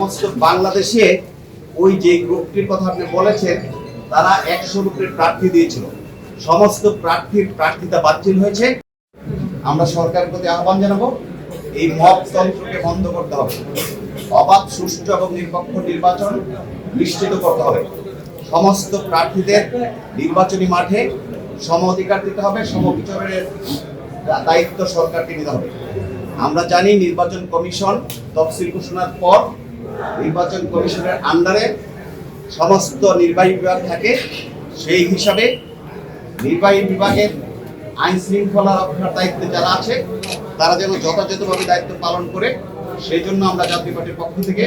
সমস্ত বাংলাদেশে ওই যে গ্রুপটির কথা আপনি বলেছেন তারা 100 উপরে প্রার্থী দিয়েছিল। সমস্ত প্রার্থিতা বাতিল হয়েছে। আমরা সরকারের প্রতি আহ্বান জানাবো, এই মব তন্ত্রকে বন্ধ করতে হবে, অবাধ, সুষ্ঠু এবং নিরপেক্ষ নির্বাচন নিশ্চিত করতে হবে। সমস্ত প্রার্থীদের নির্বাচনী মাঠে সম অধিকার দিতে হবে, সমবিচারের দায়িত্ব সরকারকে নিতে হবে। আমরা জানি নির্বাচন কমিশন তফসিল ঘোষণার পর নির্বাচন কমিশনের আন্ডারে সমস্ত নির্বাহী বিভাগ থাকে। সেই হিসাবে নির্বাহী বিভাগের আইন শৃঙ্খলা রক্ষার দায়িত্বে যারা আছে তারা যেন যথাযথভাবে দায়িত্ব পালন করে, সেই জন্য আমরা জাতীয় পার্টির পক্ষ থেকে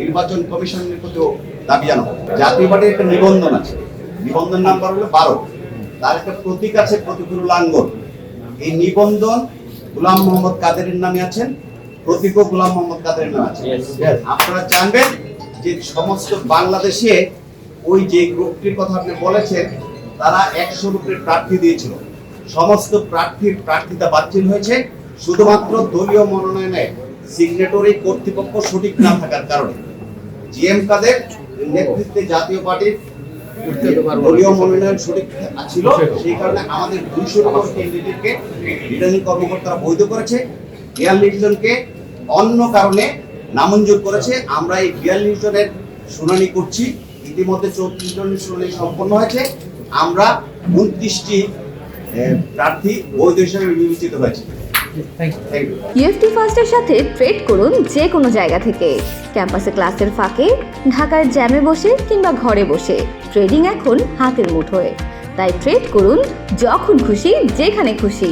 নির্বাচন কমিশনের প্রতিও দাবি জানাবো। জাতীয় পার্টির একটা নিবন্ধন আছে, নিবন্ধন নাম্বার হলো 12, তার একটা প্রতীক আছে প্রতীকুল লাঙ্গল। এই নিবন্ধন গোলাম মোহাম্মদ কাদেরের নামে আছেন, প্রতীকও গোলাম মোহাম্মদ কাদেরের নামে আছে। আপনারা জানবেন যে সমস্ত বাংলাদেশে ওই যে গ্রুপটির কথা আপনি বলেছেন তারা 100 উপরে প্রার্থী দিয়েছিল। সমস্ত প্রার্থিতা বাতিল হয়েছে শুধুমাত্র দলীয় মনোনয়নে সিগনেটরি কর্তৃপক্ষ সঠিক না থাকার কারণে। জিএম কাদের নেতৃত্বে জাতীয় পার্টির দলীয় মনোনয়ন সঠিক ছিল, সেই কারণে আমাদের 200 নম্বর ক্যান্ডিডেটকে রিটার্নিং কর্মকর্তারা বৈধ করেছে, 42 জনকে অন্য কারণে নামঞ্জুর করেছে। আমরা এই 42 জনের শুনানি করছি। ইতিমধ্যে 34 জনের শুনানি সম্পন্ন হয়েছে। আমরা 29টি প্রার্থী বৈধ হিসেবে বিবেচিত হয়েছে। ইউএফটি ফার্স্টের সাথে ট্রেড করুন যে কোনো জায়গা থেকে, ক্যাম্পাসে ক্লাসের ফাঁকে, ঢাকার জ্যামে বসে কিংবা ঘরে বসে। ট্রেডিং এখন হাতের মুঠোয়, তাই ট্রেড করুন যখন খুশি, যেখানে খুশি।